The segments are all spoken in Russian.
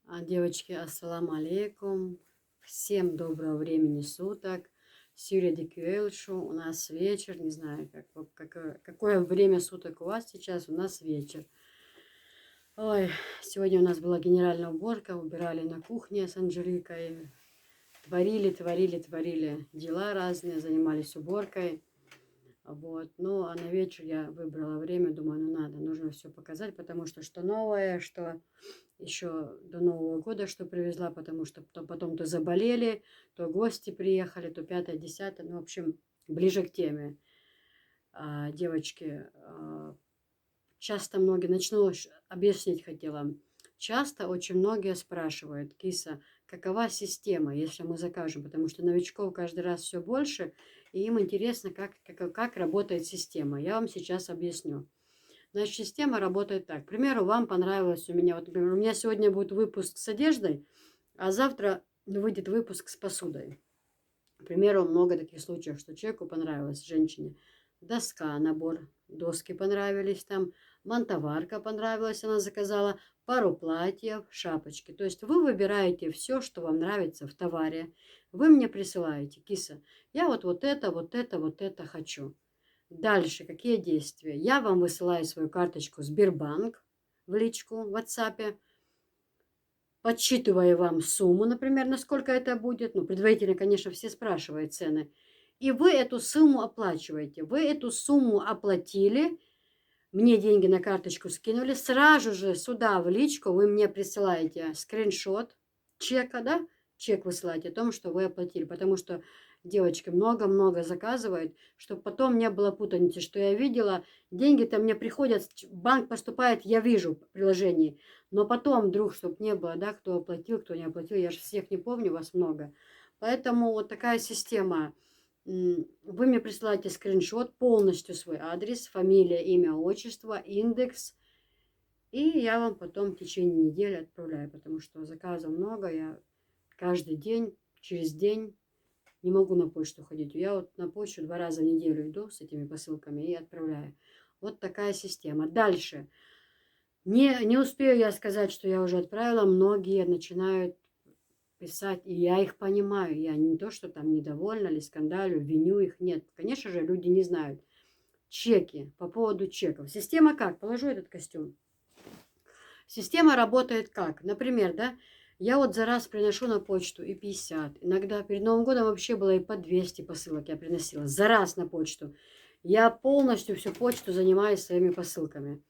Девочки, ассаламу алейкум. Всем доброго времени суток. Сюря Дикюэльшу. У нас вечер. Не знаю, какое время суток у вас сейчас. У нас вечер. Ой, сегодня у нас была генеральная уборка. Убирали на кухне с Анжеликой. Творили дела разные. Занимались уборкой. Вот. Ну, а на вечер я выбрала время. Думаю, нужно все показать. Потому что новое, что еще до Нового года, что привезла, потому что потом то заболели, то гости приехали, то пятое, десятое. Ну, в общем, ближе к теме. Девочки, часто многие, начну объяснить хотела. Часто очень многие спрашивают: Киса, какова система, если мы закажем? Потому что новичков каждый раз все больше, и им интересно, как работает система. Я вам сейчас объясню. Значит, система работает так. К примеру, вам понравилось у меня, вот, например, у меня сегодня будет выпуск с одеждой, а завтра выйдет выпуск с посудой. К примеру, много таких случаев, что человеку понравилось, женщине, доска, набор, доски понравились, там, мантоварка понравилась, она заказала, пару платьев, шапочки. То есть вы выбираете все, что вам нравится в товаре. Вы мне присылаете: Киса, я вот это хочу. Дальше какие действия? Я вам высылаю свою карточку Сбербанк в личку в WhatsApp, подсчитывая вам сумму, например, насколько это будет. Ну, предварительно, конечно, все спрашивают цены. И вы эту сумму оплачиваете. Вы эту сумму оплатили, мне деньги на карточку скинули, сразу же сюда в личку вы мне присылаете скриншот чека, да? Чек высылаете о том, что вы оплатили. Потому что девочки много-много заказывают, чтобы потом не было путаницы, что я видела, деньги-то мне приходят, банк поступает, я вижу в приложении. Но потом вдруг, чтобы не было, да, кто оплатил, кто не оплатил, я же всех не помню, вас много. Поэтому вот такая система. Вы мне присылаете скриншот, полностью свой адрес, фамилия, имя, отчество, индекс. И я вам потом в течение недели отправляю, потому что заказов много. Я каждый день, через день не могу на почту ходить. Я вот на почту 2 раза в неделю иду с этими посылками и отправляю. Вот такая система. Дальше. Не успею я сказать, что я уже отправила. Многие начинают писать, и я их понимаю. Я не то, что там недовольна или скандалю, виню их. Нет, конечно же, люди не знают. Чеки, по поводу чеков. Система как? Положу этот костюм. Система работает как? Например, да, я вот за раз приношу на почту и 50. Иногда перед Новым годом вообще было и по 200 посылок я приносила. За раз на почту. Я полностью всю почту занимаюсь своими посылками.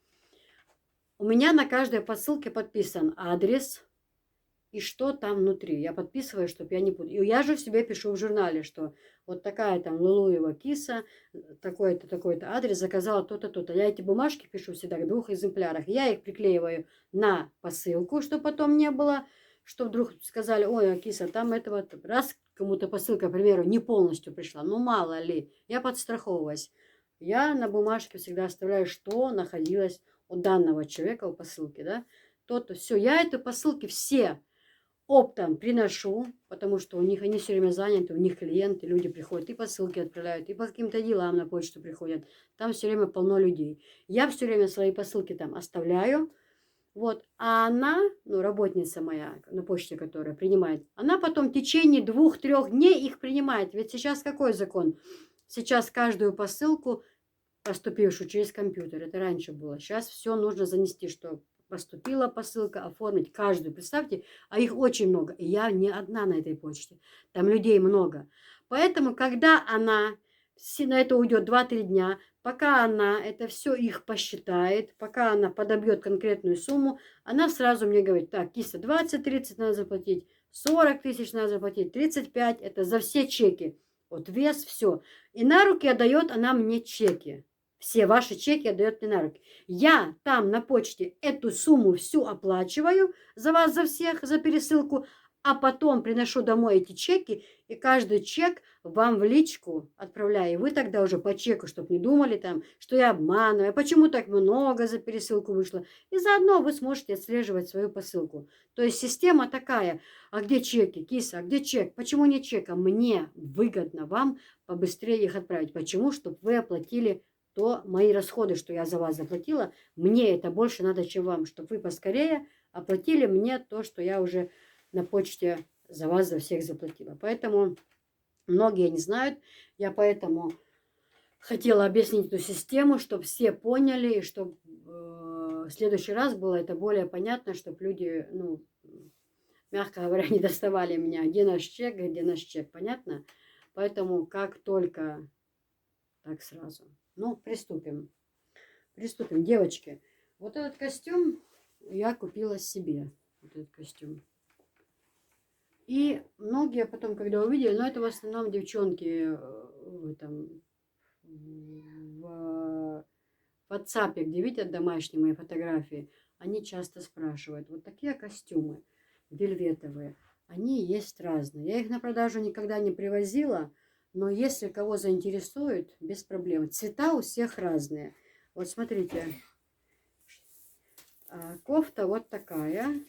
У меня на каждой посылке подписан адрес и что там внутри. Я подписываю, чтобы я не путала. И я же себе пишу в журнале, что вот такая там Лулуева Киса, такой-то, такой-то адрес, заказала то-то, то-то. Я эти бумажки пишу всегда в 2 экземплярах. Я их приклеиваю на посылку, чтобы потом не было, что вдруг сказали: ой, Киса, там этого, раз кому-то посылка, к примеру, не полностью пришла, ну мало ли, я подстраховываюсь. Я на бумажке всегда оставляю, что находилось у данного человека у посылки, да, то-то, все. Я эти посылки все оптом приношу, потому что у них они все время заняты, у них клиенты, люди приходят и посылки отправляют, и по каким-то делам на почту приходят. Там все время полно людей. Я все время свои посылки там оставляю. Вот. А она, ну, работница моя на почте, которая принимает, она потом в течение 2-3 дней их принимает. Ведь сейчас какой закон? Сейчас каждую посылку, поступившую через компьютер, это раньше было. Сейчас все нужно занести, что поступила посылка, оформить каждую. Представьте, а их очень много. И я не одна на этой почте. Там людей много. Поэтому, когда она, на это уйдет 2-3 дня, пока она это все их посчитает, пока она подобьет конкретную сумму, она сразу мне говорит: так, Киса, 20-30 надо заплатить, 40 тысяч надо заплатить, 35, это за все чеки. Вот вес, все. И на руки отдает она мне чеки. Все ваши чеки отдает мне на руки. Я там на почте эту сумму всю оплачиваю за вас, за всех, за пересылку, а потом приношу домой эти чеки, и каждый чек вам в личку отправляю. И вы тогда уже по чеку, чтобы не думали там, что я обманываю, почему так много за пересылку вышло. И заодно вы сможете отслеживать свою посылку. То есть система такая: а где чеки, Киса, а где чек? Почему не чек? А мне выгодно вам побыстрее их отправить. Почему? Чтобы вы оплатили то мои расходы, что я за вас заплатила, мне это больше надо, чем вам, чтобы вы поскорее оплатили мне то, что я уже на почте за вас, за всех заплатила. Поэтому многие не знают. Я поэтому хотела объяснить эту систему, чтобы все поняли, и чтобы в следующий раз было это более понятно, чтобы люди, ну, мягко говоря, не доставали меня. Где наш чек, где наш чек, понятно? Поэтому как только... Так сразу. Ну, приступим. Приступим. Девочки, вот этот костюм я купила себе. Вот этот костюм. И многие потом, когда увидели, но это в основном девчонки в этом... В WhatsApp, где видят домашние мои фотографии, они часто спрашивают, вот такие костюмы вельветовые, они есть разные. Я их на продажу никогда не привозила, но если кого заинтересует, без проблем. Цвета у всех разные. Вот смотрите, кофта вот такая.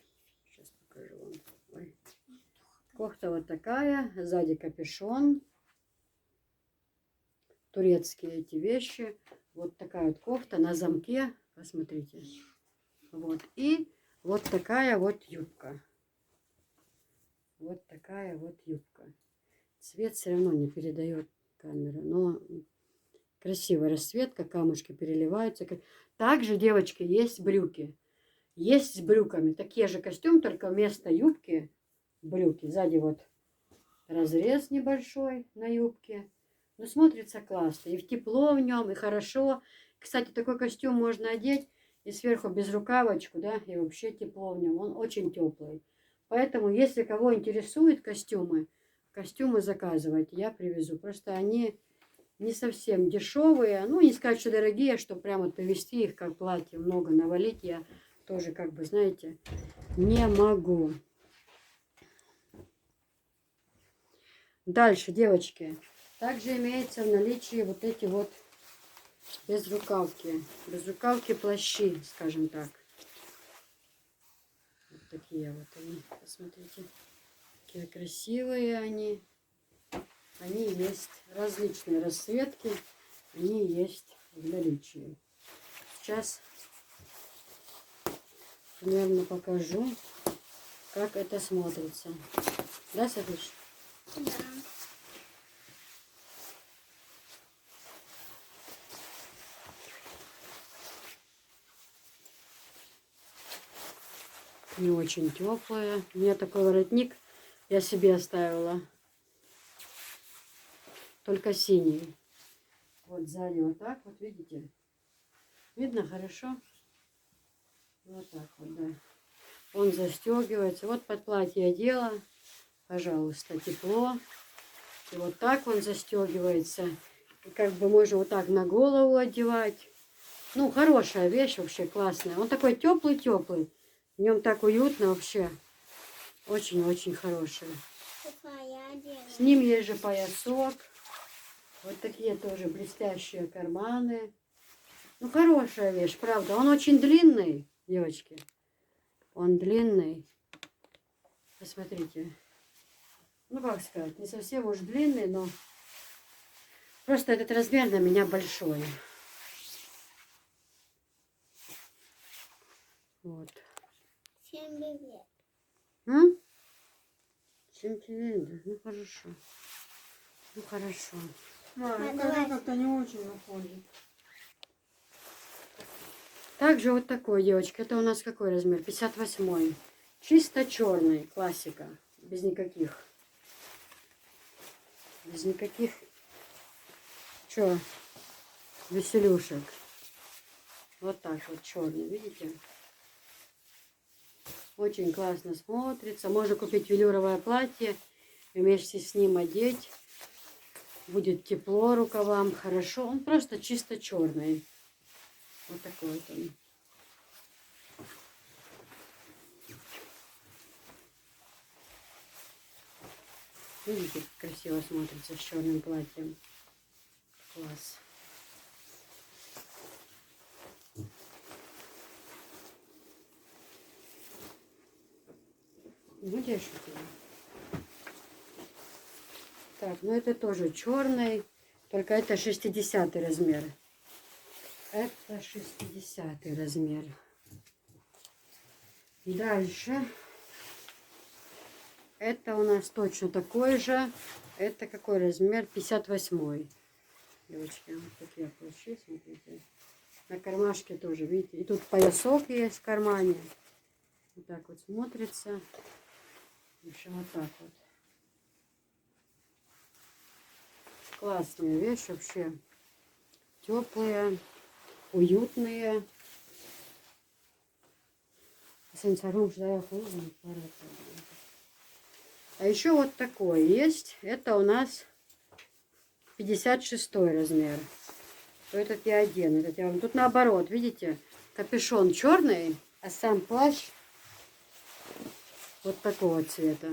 Сейчас покажу вам. Ой. Кофта вот такая, сзади капюшон. Турецкие эти вещи. Вот такая вот кофта на замке. Посмотрите. Вот. И вот такая вот юбка. Вот такая вот юбка. Цвет все равно не передает камера. Но красивая расцветка. Камушки переливаются. Также, девочки, есть брюки. Есть с брюками. Такие же костюм, только вместо юбки брюки. Сзади вот разрез небольшой на юбке. Но смотрится классно. И в тепло в нем, и хорошо. Кстати, такой костюм можно одеть и сверху без рукавочку, да, и вообще тепло в нем. Он очень теплый. Поэтому, если кого интересуют костюмы заказывайте, я привезу. Просто они не совсем дешевые. Ну, не сказать, что дорогие, что прямо привезти их как платье, много навалить я тоже, как бы, знаете, не могу. Дальше, девочки. Также имеется в наличии вот эти вот безрукавки. Безрукавки плащи, скажем так. Вот такие вот они. Посмотрите. Какие красивые они. Они есть различные расцветки. Они есть в наличии. Сейчас примерно покажу, как это смотрится. Да, Садыш? Да. Не очень теплая. У меня такой воротник я себе оставила. Только синий. Вот сзади вот так вот, видите? Видно хорошо? Вот так вот, да. Он застегивается. Вот под платье одела. Пожалуйста, тепло. И вот так он застегивается. И как бы можно вот так на голову одевать. Ну, хорошая вещь вообще, классная. Он такой теплый-теплый. В нем так уютно вообще. Очень-очень хороший. С ним есть же поясок. Вот такие тоже блестящие карманы. Ну, хорошая вещь, правда. Он очень длинный, девочки. Он длинный. Посмотрите. Ну, как сказать, не совсем уж длинный, но просто этот размер на меня большой. Вот. Всем привет. Чем тебе? Ну, хорошо. Ну, хорошо. Ну, как-то не очень уходит. Также вот такой, девочки. Это у нас какой размер? 58-й. Чисто черный. Классика. Без никаких. Без никаких. Чё? Веселюшек. Вот так вот черный. Видите? Очень классно смотрится. Можно купить велюровое платье. Вместе с ним одеть. Будет тепло рукавам. Хорошо. Он просто чисто черный. Вот такой вот он. Видите, как красиво смотрится с черным платьем. Класс. Будешь у тебя? Так, ну это тоже черный, только это 60-й размер. Это 60-й размер. Дальше. Это у нас точно такой же. Это какой размер? 58. Девочки, вот такие плащи, смотрите. На кармашке тоже, видите. И тут поясок есть в кармане. Вот так вот смотрится. В общем, вот так вот. Классная вещь вообще. Теплые, уютные. А еще вот такой есть. Это у нас 56 размер. То этот я одену. Этот я вам... Тут наоборот, видите, капюшон черный, а сам плащ вот такого цвета.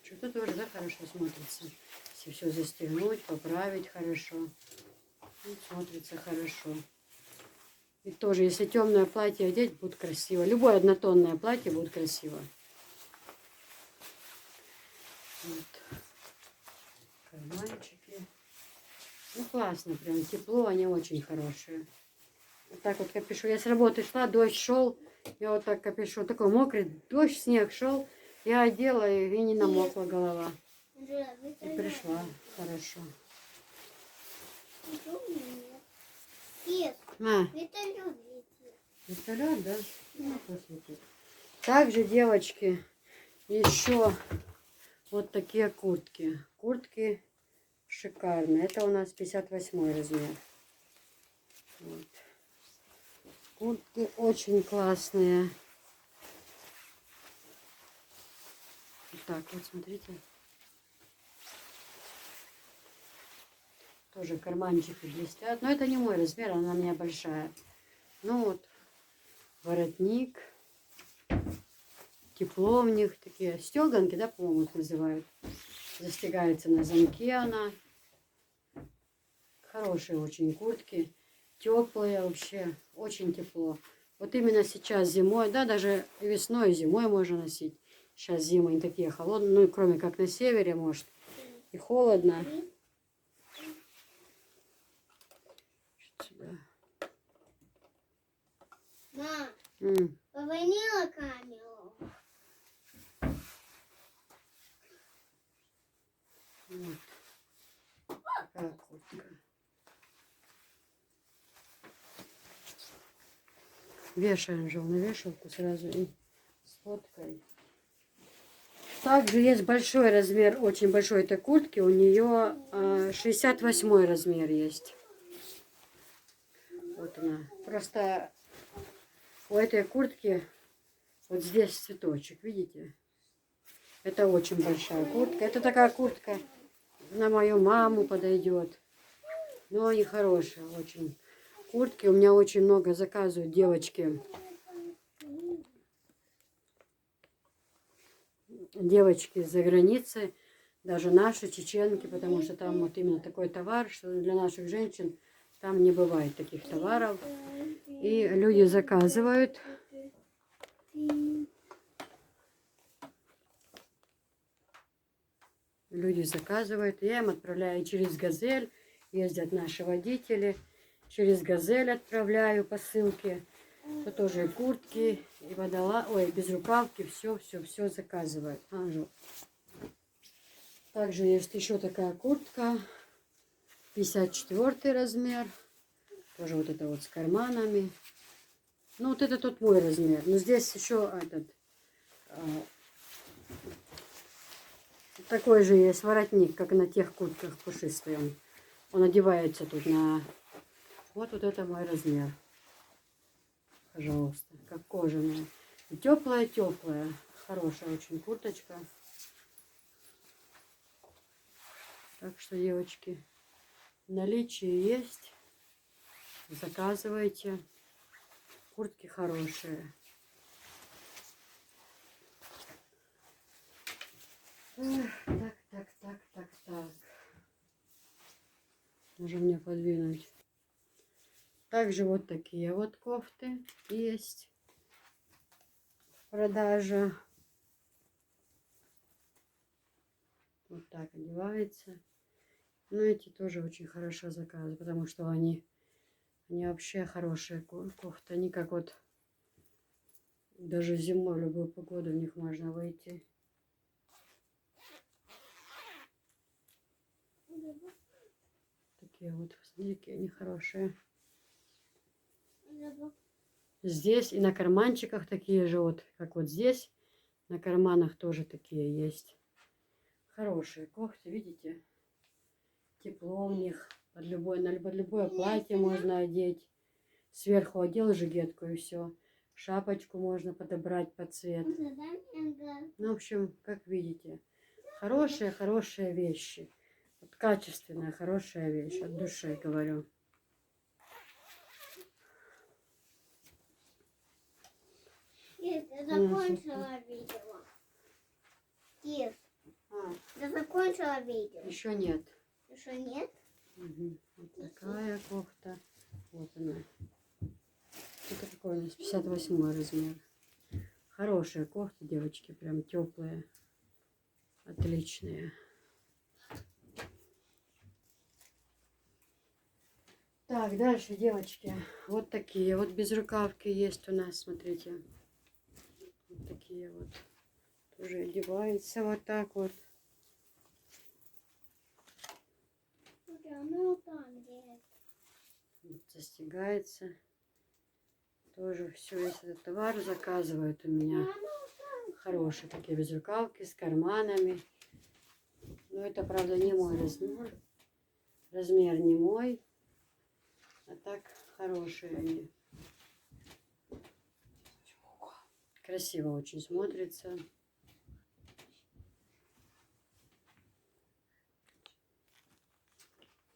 Что-то тоже, да, хорошо смотрится. Если все застегнуть, поправить хорошо. Вот смотрится хорошо. И тоже, если темное платье одеть, будет красиво. Любое однотонное платье будет красиво. Вот. Карманчики. Ну, классно, прям тепло, они очень хорошие. Вот так вот капюшон. Я с работы шла, дождь шел. Я вот так капюшон, такой мокрый, дождь, снег шел. Я одела и не намокла голова. И пришла хорошо. Вертолет, да? Ну, посмотрите. Также, девочки, еще вот такие куртки. Куртки шикарные. Это у нас 58 размер. Вот. Куртки очень классные. Вот так вот, смотрите. Тоже карманчики блестят. Но это не мой размер, она у меня большая. Ну вот, воротник. Тепло в них такие. Стеганки, да, по-моему, их называют. Застегается на замке она. Хорошие очень куртки. Теплые вообще. Очень тепло. Вот именно сейчас зимой, да, даже весной и зимой можно носить. Сейчас зимы не такие холодные. Ну, и кроме как на севере, может, и холодно. Сюда. Мам, М. повернила камеру. Вот. Такая куртка. Вешаем же на вешалку сразу и сфоткаем. Также есть большой размер, очень большой этой куртки. У нее 68 размер есть. Вот она. Просто у этой куртки вот здесь цветочек, видите? Это очень большая куртка. Это такая куртка на мою маму подойдет. Но они хорошие очень. Куртки у меня очень много заказывают девочки. Девочки из-за границы, даже наши чеченки, потому что там вот именно такой товар, что для наших женщин там не бывает таких товаров. И люди заказывают. Люди заказывают, я им отправляю через Газель. Ездят наши водители. Через Газель отправляю посылки. Это тоже и куртки, и ой, безрукавки, все заказывают. Также есть еще такая куртка, 54 размер. Тоже вот это вот с карманами. Ну, вот это тут мой размер. Но здесь еще этот такой же есть воротник, как на тех куртках пушистый. Он одевается тут на... Вот это мой размер. Пожалуйста, как кожаная. Теплая. Хорошая очень курточка. Так что, девочки, в наличии есть. Заказывайте. Куртки хорошие. Так. Можно мне подвинуть. Также вот такие вот кофты есть в продаже. Вот так одевается. Но эти тоже очень хорошо заказывают, потому что они Они вообще хорошие кофты. Они как вот даже зимой в любую погоду в них можно выйти. Такие вот, смотрите, какие они хорошие. Здесь и на карманчиках такие же вот, как вот здесь. На карманах тоже такие есть. Хорошие кофты, видите? Тепло в них. Под любое платье можно одеть. Сверху одел жигетку и все. Шапочку можно подобрать под цвет. Ну, в общем, как видите, хорошие вещи. Вот качественная, хорошая вещь. От души говорю. Кир, ты закончила видео. Кир, ты закончила видео. Еще нет. Еще нет? Угу. Вот такая кофта. Вот она. Это какой у нас? 58 размер. Хорошие кофты, девочки, прям теплые. Отличные. Так, дальше, девочки. Вот такие вот безрукавки есть у нас, смотрите. Вот такие вот. Тоже одеваются вот так вот. Ну, там где? Вот застегается. Тоже все, весь этот товар заказывают у меня. Хорошие такие безрукавки с карманами. Но это, правда, не мой размер. Размер не мой. А так хорошие они. Красиво очень смотрится.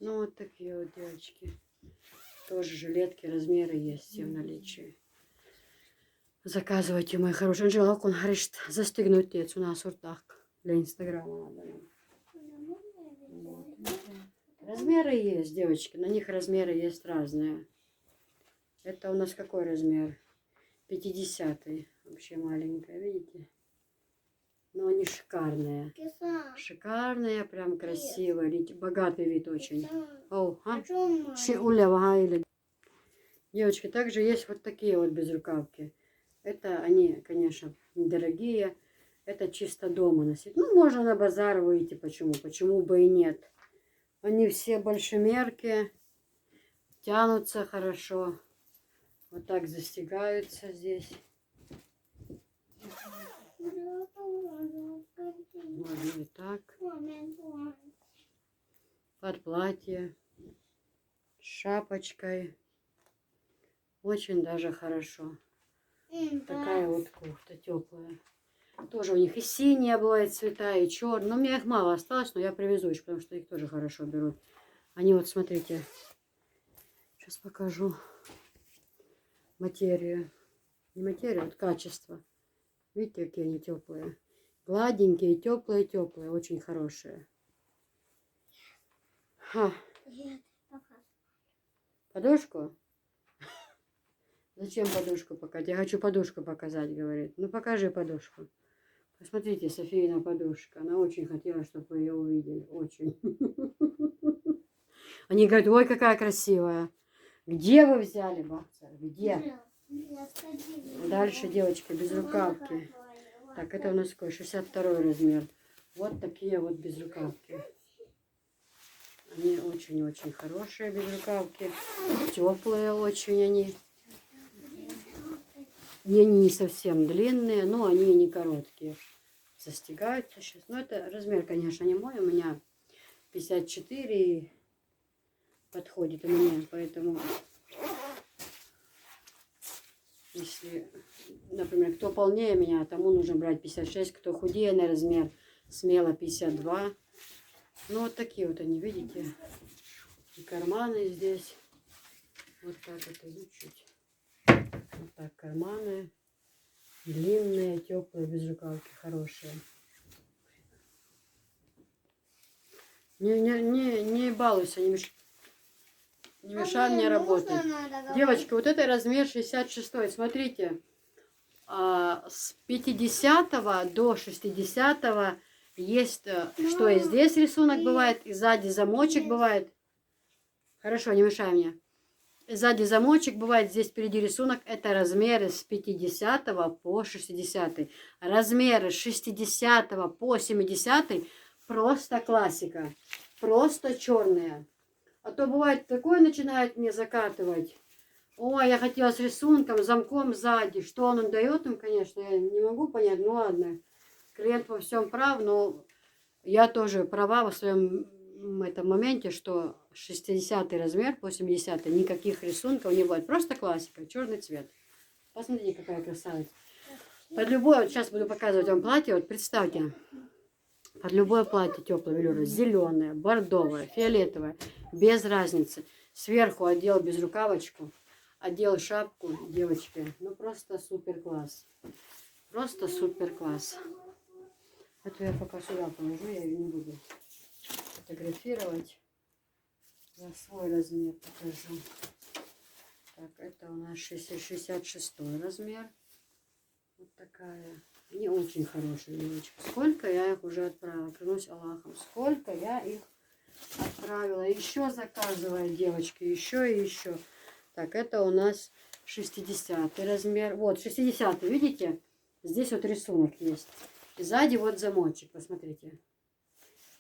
Ну, вот такие вот, девочки. Тоже жилетки, размеры есть все в наличии. Заказывайте, мои хорошие. Анжела, он говорит, застегнуть тец у нас вот так. Для инстаграма надо нам. Вот. Размеры есть, девочки. На них размеры есть разные. Это у нас какой размер? 50-й. Вообще маленькая, видите? Но они шикарные. Шикарные, прям красивые. Богатый вид очень. О, а? Девочки, также есть вот такие вот безрукавки. Это они, конечно, дорогие. Это чисто дома носить. Ну, можно на базар выйти. Почему? Почему бы и нет? Они все большемерки. Тянутся хорошо. Вот так застегаются здесь. Можно и так. Под платье. С шапочкой. Очень даже хорошо. Такая вот кофта теплая. Тоже у них и синяя бывает цвета, и черная. Но у меня их мало осталось, но я привезу еще, потому что их тоже хорошо берут. Они вот, смотрите. Сейчас покажу материю. Не материю, вот качество. Видите, какие они теплые. Гладенькие, теплые, теплые. Очень хорошие. Ха. Подушку? Зачем подушку показать? Я хочу подушку показать, говорит. Ну, покажи подушку. Посмотрите, Софийна подушка. Она очень хотела, чтобы вы ее увидели. Очень. Они говорят, ой, какая красивая. Где вы взяли, бахцер? Где? Дальше, девочки, безрукавки. Так, это у нас какой? 62 размер. Вот такие вот безрукавки. Они очень-очень хорошие безрукавки. Теплые очень они. И они не совсем длинные, но они и не короткие. Застегаются сейчас. Но это размер, конечно, не мой. У меня 54 подходит у меня. Поэтому, если, например, кто полнее меня, тому нужно брать 56. Кто худее на размер, смело 52. Ну, вот такие вот они, видите? И карманы здесь. Вот так это идут чуть. Вот так карманы. Длинные, теплые, безрукавки, хорошие. Не балуйся, не мешай мне работать. Девочки, вот это размер 66. Смотрите. С 50 до 60 есть, что и здесь рисунок бывает, и сзади замочек бывает. Хорошо, не мешай мне. Сзади замочек бывает, здесь впереди рисунок. Это размеры с 50 по 60. Размеры с 60 по 70 просто классика. Просто черные. А то бывает такое начинает мне закатывать. Ой, я хотела с рисунком, замком сзади. Что он дает им, конечно, я не могу понять. Ну ладно, клиент во всем прав, но я тоже права в своем этом моменте, что 60 размер по 70 никаких рисунков не будет. Просто классика, черный цвет. Посмотрите, какая красавица. Под любое, вот сейчас буду показывать вам платье, вот представьте, под любое платье теплое велюра, зеленое, бордовое, фиолетовое, без разницы. Сверху одел безрукавочку, одел шапку, девочки. Ну просто супер класс. Просто супер класс. Это я пока сюда положу, я ее не буду фотографировать. За свой размер покажу. Так, это у нас 66 размер. Вот такая. Не очень хорошая девочка. Сколько я их уже отправила, клянусь Аллахом. Сколько я их отправила. Еще заказываю, девочки, еще и еще. Так, это у нас 60 размер. Вот, 60, видите? Здесь вот рисунок есть. И сзади вот замочек, посмотрите.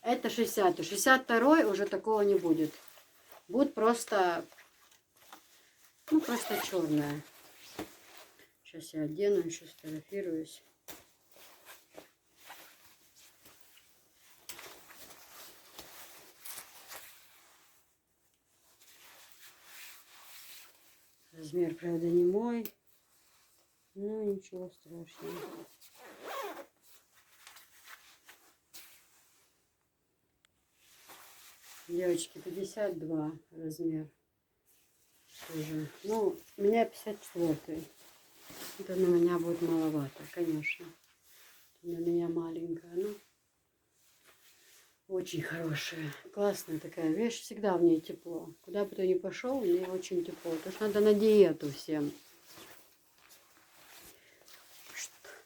Это 60. 62 уже такого не будет. Будет просто, ну, просто черная. Сейчас я одену, еще сфотографируюсь. Размер, правда, не мой. Ну, ничего страшного. Девочки, 52 размер. Тоже. Ну, у меня 54. Это на меня будет маловато, конечно. Для меня маленькая, но очень хорошая. Классная такая вещь. Всегда в ней тепло. Куда бы ты ни пошел, мне очень тепло. Потому что надо на диету всем.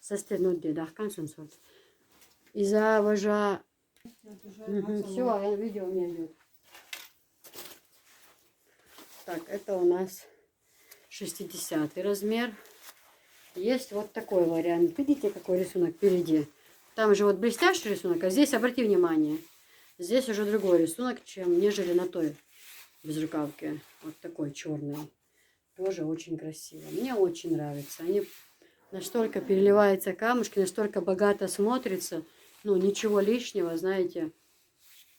Состянуть да, консенсус. Из-за вожа. Все, видео у меня идет. Так, это у нас 60 размер. Есть вот такой вариант. Видите, какой рисунок впереди? Там же вот блестящий рисунок, а здесь, обрати внимание, здесь уже другой рисунок, чем нежели на той безрукавке. Вот такой черный. Тоже очень красиво. Мне очень нравится. Они настолько переливаются камушки, настолько богато смотрится. Ну, ничего лишнего, знаете,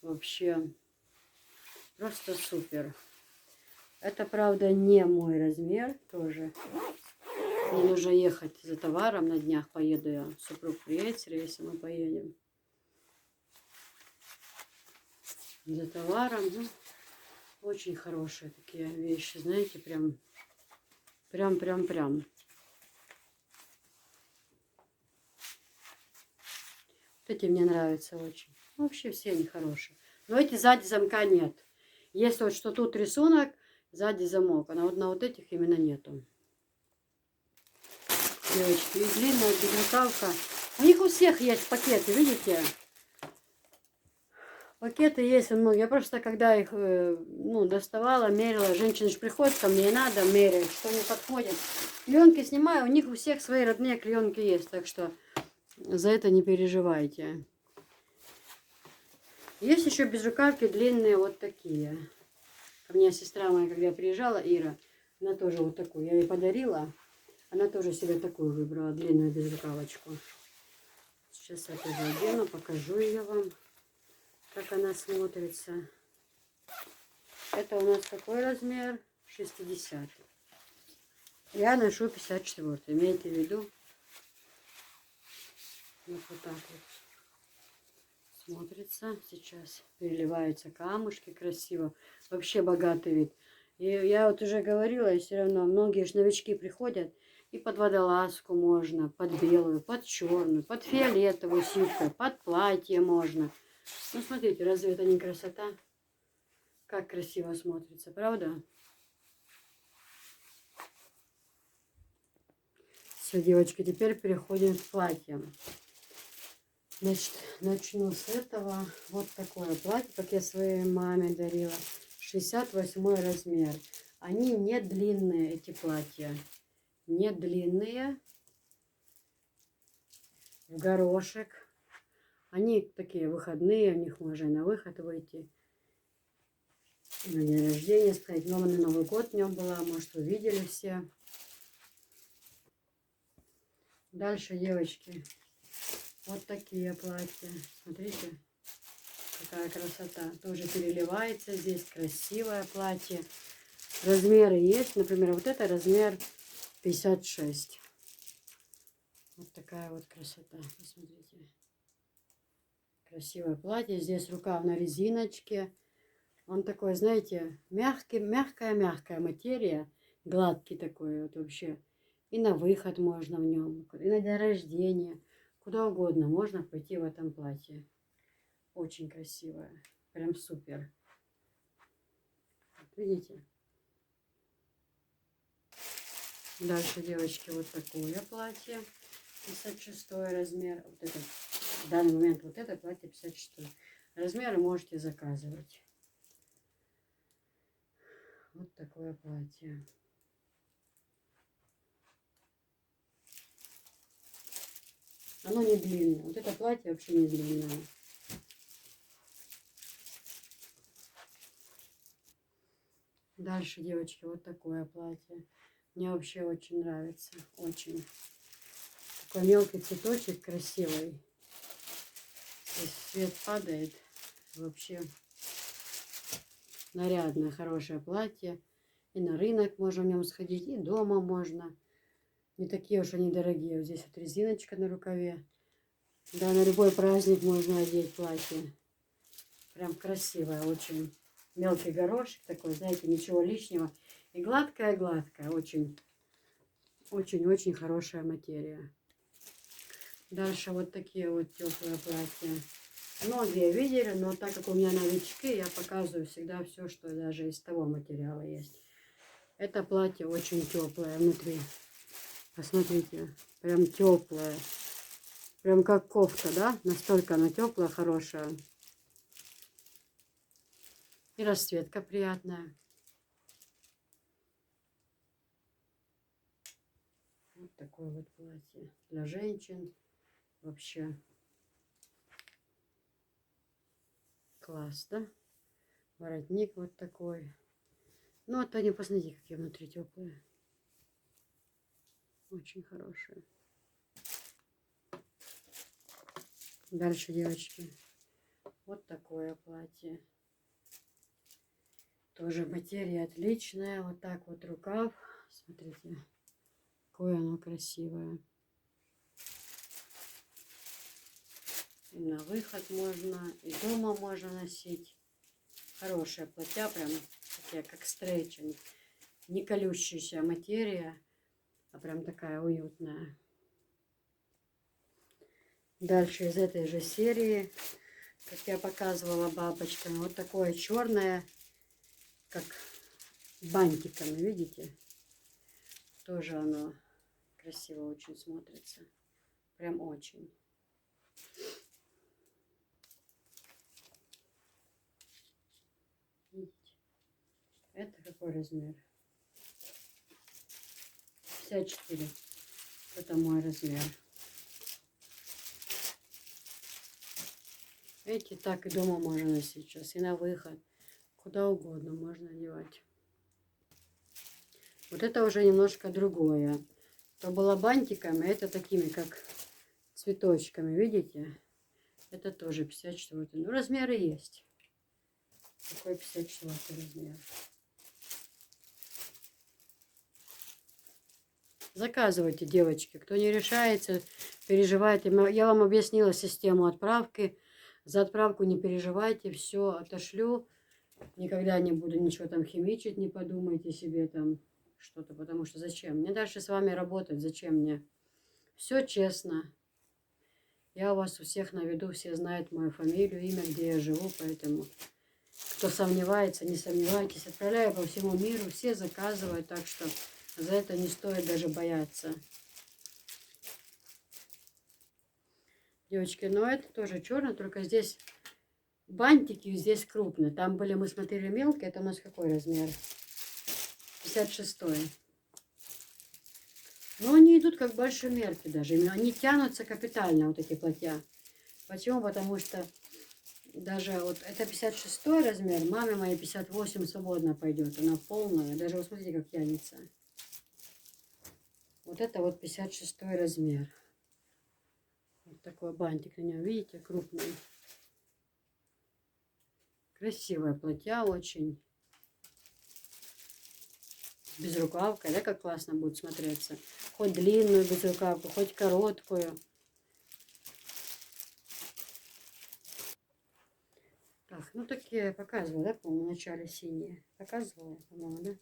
вообще просто супер. Это, правда, не мой размер тоже. Мне нужно ехать за товаром на днях. Поеду я. Супруг приедет с рейса, мы поедем. За товаром. Ну, очень хорошие такие вещи, знаете, прям. Вот эти мне нравятся очень. Вообще все они хорошие. Но эти сзади замка нет. Если вот что тут рисунок, сзади замок. А на вот этих именно нету. Девочки, и длинная безрукавка. У них у всех есть пакеты, видите? Пакеты есть у многих. Я просто когда их доставала, мерила. Женщины же приходят ко мне, и надо мерять, что не подходит. Клеенки снимаю, у них у всех свои родные клеенки есть. Так что за это не переживайте. Есть еще безрукавки длинные вот такие. Ко мне сестра моя, когда приезжала, Ира, она тоже вот такую. Я ей подарила. Она тоже себе такую выбрала, длинную безрукавочку. Сейчас я тоже одену, покажу ее вам, как она смотрится. Это у нас какой размер? 60. Я ношу 54. Имейте в виду. Вот так вот смотрится. Сейчас переливаются камушки красиво. Вообще богатый вид. И я вот уже говорила, и все равно многие же новички приходят. И под водолазку можно, под белую, под черную, под фиолетовую ситкой, под платье можно. Ну, смотрите, разве это не красота? Как красиво смотрится, правда? Все, девочки, теперь переходим к платьям. Значит, начну с этого. Вот такое платье, как я своей маме дарила. 68 размер. Они не длинные, эти платья. Не длинные. В горошек. Они такие выходные, у них можно и на выход выйти. На день рождения сходить. Мама на Новый год в нем была, может, вы видели все. Дальше, девочки, вот такие платья. Смотрите, какая красота. Тоже переливается здесь, красивое платье. Размеры есть. Например, вот это размер 56. Вот такая вот красота. Посмотрите. Красивое платье. Здесь рукав на резиночке. Он такой, знаете, мягкая материя. Гладкий такой вот вообще. И на выход можно в нем. И на день рождения. Куда угодно можно пойти в этом платье. Очень красивое. Прям супер. Вот видите? Дальше, девочки, вот такое платье. 56 размер. Вот это, в данный момент вот это платье 56. Размеры можете заказывать. Вот такое платье. Оно не длинное. Вот это платье вообще не длинное. Дальше, девочки, вот такое платье. Мне вообще очень нравится. Очень. Такой мелкий цветочек красивый. Здесь свет падает. Вообще нарядное, хорошее платье. И на рынок можно в нем сходить, и дома можно. Не такие уж они дорогие. Вот здесь вот резиночка на рукаве. Да, на любой праздник можно одеть платье. Прям красивое, очень. Мелкий горошек такой, знаете, ничего лишнего. И гладкая-гладкая. Очень хорошая материя. Дальше вот такие вот теплые платья. Многие видели, но так как у меня новички, я показываю всегда все, что даже из того материала есть. Это платье очень теплое внутри. Посмотрите, прям теплое. Прям как кофта, да? Настолько она теплая, хорошая. И расцветка приятная. Вот такое вот платье для женщин. Вообще класс, да? Воротник вот такой. Ну, вот они, посмотрите, какие внутри теплые. Очень хорошие. Дальше, девочки, вот такое платье. Тоже материя отличная. Вот так вот рукав. Смотрите, какое оно красивое. И на выход можно, и дома можно носить. Хорошие платья, прям такие, как стрейчинг. Не колющаяся материя, а прям такая уютная. Дальше из этой же серии, как я показывала бабочками, вот такое черное, как бантиками, видите? Тоже оно красиво очень смотрится. Прям очень. Видите? Это какой размер? 54. Это мой размер. Эти так и дома можно носить сейчас, и на выход. Куда угодно можно одевать. Вот это уже немножко другое. То было бантиками, это такими, как цветочками, видите? Это тоже 54. Ну, размеры есть. Такой 54 размер. Заказывайте, девочки. Кто не решается, переживайте. Я вам объяснила систему отправки. За отправку не переживайте, все отошлю. Никогда не буду ничего там химичить, не подумайте себе там что-то, потому что зачем? Мне дальше с вами работать, зачем мне? Все честно. Я у вас у всех на виду, все знают мою фамилию, имя, где я живу, поэтому кто сомневается, не сомневайтесь. Отправляю по всему миру, все заказывают, так что за это не стоит даже бояться. Девочки, но это тоже черный, только здесь бантики, здесь крупные. Там были, мы смотрели мелкие, это у нас какой размер? 56-й. Но они идут как большемерки даже. Они тянутся капитально, вот эти платья. Почему? Потому что даже вот это 56-й размер, маме моей 58 свободно пойдет. Она полная. Даже вот смотрите, как тянется. Вот это вот 56-й размер. Вот такой бантик на нем, видите, крупный. Красивое платье очень. Безрукавка, да, как классно будет смотреться. Хоть длинную безрукавку, хоть короткую. Так, ну такие я показывала, да, по-моему, в начале синие. Показывала, по-моему, да?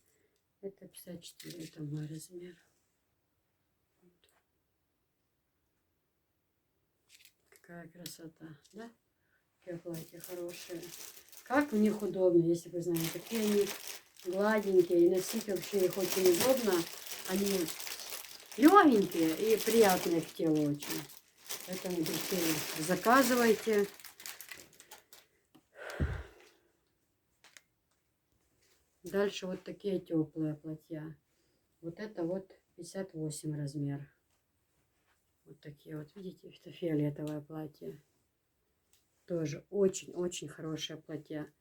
Это 54, это мой размер. Вот. Какая красота, да? Такие платья хорошие. Как в них удобно, если вы знаете. Какие они гладенькие. И носить вообще их очень удобно. Они легенькие и приятные к телу очень. Поэтому, друзья, заказывайте. Дальше вот такие теплые платья. Вот это вот 58 размер. Вот такие вот, видите, это фиолетовое платье. Тоже очень-очень хорошее платье.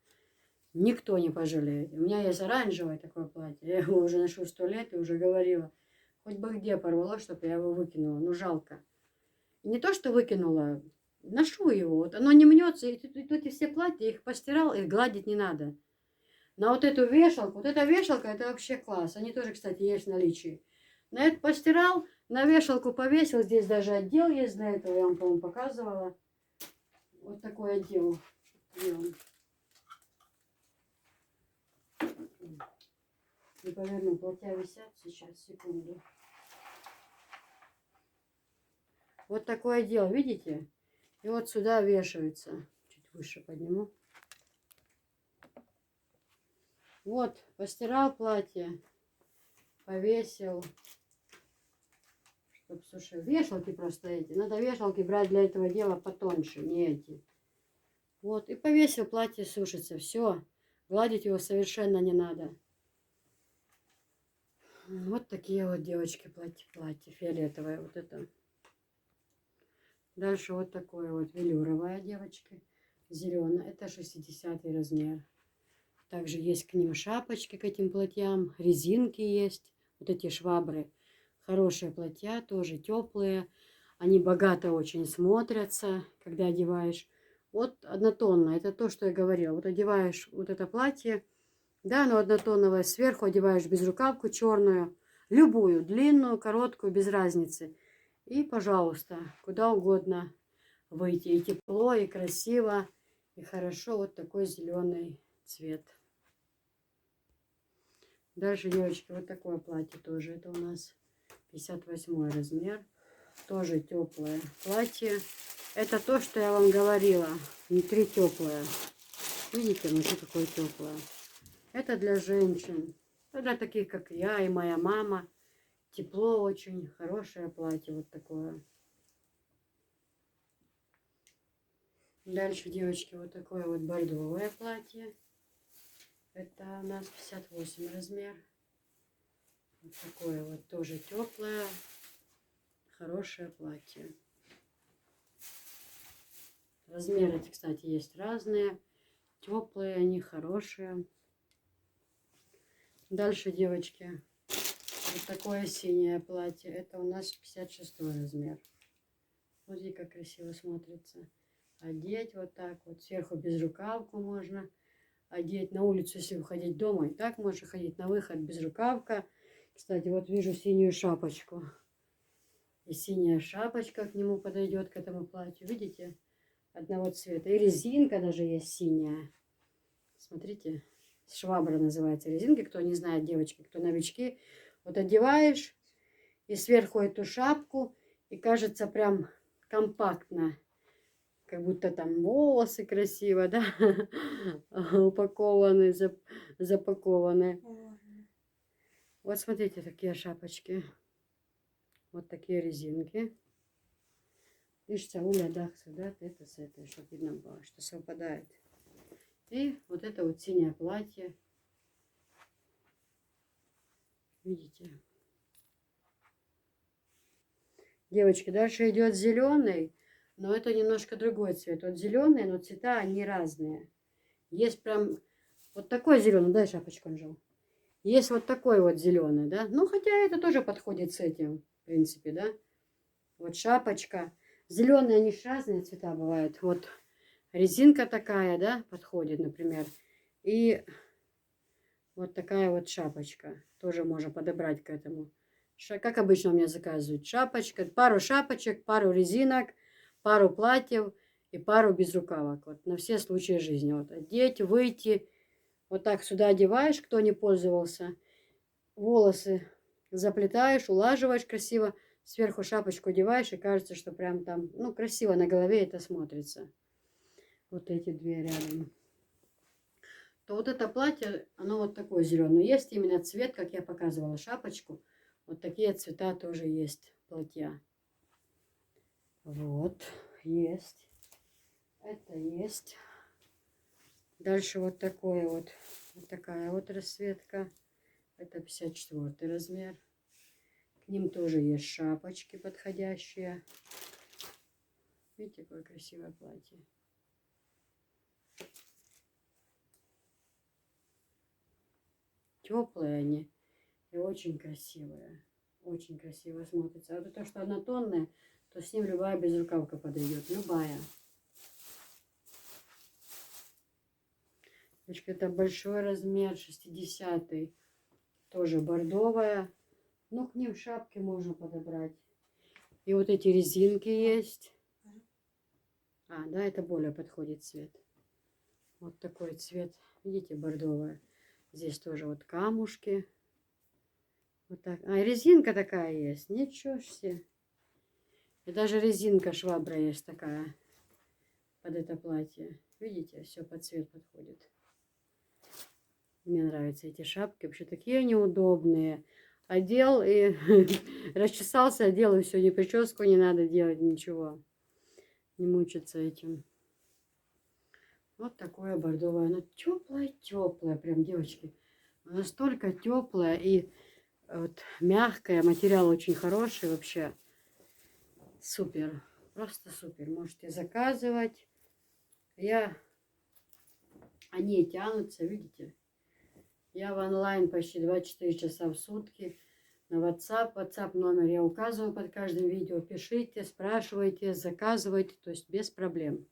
Никто не пожалеет. У меня есть оранжевое такое платье. Я его уже ношу 100 лет и уже говорила. Хоть бы где порвало, чтобы я его выкинула. Ну, жалко. И не то, что выкинула. Ношу его. Вот оно не мнется. И тут эти все платья, их постирал, их гладить не надо. На вот эту вешалку. Вот эта вешалка, это вообще класс. Они тоже, кстати, есть в наличии. На это постирал, на вешалку повесил. Здесь даже отдел есть для этого. Я вам, по-моему, показывала. Вот такой отдел. Не поверну, платья висят сейчас, секунду. Вот такой отдел, видите? И вот сюда вешаются. Чуть выше подниму. Вот, постирал платье, повесил. Чтоб, слушай, вешалки просто эти. Надо вешалки брать для этого дела потоньше, не эти. Вот, и повесил, платье сушится. Все, гладить его совершенно не надо. Вот такие вот, девочки, платье фиолетовое. Вот это. Дальше вот такое вот велюровое, девочки. Зеленое. Это 60-й размер. Также есть к ним шапочки, к этим платьям. Резинки есть. Вот эти швабры. Хорошие платья, тоже теплые. Они богато очень смотрятся, когда одеваешь. Вот однотонное. Это то, что я говорила. Вот одеваешь вот это платье. Да, оно однотоновое. Сверху одеваешь безрукавку черную. Любую. Длинную, короткую, без разницы. И, пожалуйста, куда угодно выйти. И тепло, и красиво, и хорошо. Вот такой зеленый цвет. Дальше, девочки, вот такое платье тоже. Это у нас 58 размер. Тоже теплое платье. Это то, что я вам говорила. Внутри теплое. Видите, внутри какое теплое. Это для женщин. Для таких, как я и моя мама. Тепло очень. Хорошее платье вот такое. Дальше, девочки, вот такое вот бордовое платье. Это у нас 58 размер. Вот такое вот тоже теплое, хорошее платье. Размеры, кстати, есть разные. Теплые они, хорошие. Дальше, девочки, вот такое синее платье. Это у нас 56 размер. Смотрите, как красиво смотрится. Одеть вот так вот. Сверху безрукавку можно одеть. На улицу, если выходить дома, и так можно ходить. На выход безрукавка. Кстати, вот вижу синюю шапочку. И синяя шапочка к нему подойдет, к этому платью. Видите? Одного цвета. И резинка даже есть синяя. Смотрите. Швабра называется резинка. Кто не знает, девочки, кто новички. Вот одеваешь. И сверху эту шапку. И кажется прям компактно. Как будто там волосы красиво, да? Упакованы, запакованы. Вот смотрите, такие шапочки. Вот такие резинки. Видите, уля, да, сюда, это с этой, чтобы видно было, что совпадает. И вот это вот синее платье. Видите? Девочки, дальше идет зеленый, но это немножко другой цвет. Вот зеленый, но цвета они разные. Есть прям вот такой зеленый, дай шапочку, Анжел. Есть вот такой вот зеленый, да. Ну, хотя это тоже подходит с этим, в принципе, да. Вот шапочка. Зеленые, они ж разные цвета бывают. Вот резинка такая, да, подходит, например. И вот такая вот шапочка. Тоже можно подобрать к этому. Как обычно у меня заказывают. Шапочка, пару шапочек, пару резинок, пару платьев и пару безрукавок. Вот на все случаи жизни. Вот одеть, выйти. Вот так сюда одеваешь, кто не пользовался. Волосы заплетаешь, улаживаешь красиво. Сверху шапочку одеваешь, и кажется, что прям там, ну, красиво на голове это смотрится. Вот эти две рядом. То вот это платье, оно вот такое зеленое. Есть именно цвет, как я показывала шапочку. Вот такие цвета тоже есть платья. Вот, есть. Это есть. Дальше вот такое вот. Вот такая вот расцветка. Это 54 размер. К ним тоже есть шапочки подходящие. Видите, какое красивое платье. Теплые они и очень красивые. Очень красиво смотрится. А вот то, что однотонное, то с ним любая безрукавка подойдет. Любая. Это большой размер, 60-й. Тоже бордовая. Но к ним шапки можно подобрать. И вот эти резинки есть. А, да, это более подходит цвет. Вот такой цвет. Видите, бордовая. Здесь тоже вот камушки. Вот так. А, резинка такая есть. Ничего себе. И даже резинка швабра есть такая. Под это платье. Видите, все под цвет подходит. Мне нравятся эти шапки. Вообще такие они удобные. Одел и расчесался, одел, и все. Ни прическу не надо делать, ничего. Не мучиться этим. Вот такое бордовое. Оно теплое-теплое, прям, девочки. Настолько теплое и вот мягкое. Материал очень хороший вообще. Супер. Просто супер. Можете заказывать. Они тянутся, видите? Я в онлайн почти 24 часа в сутки. На WhatsApp. WhatsApp номер я указываю под каждым видео. Пишите, спрашивайте, заказывайте. То есть без проблем.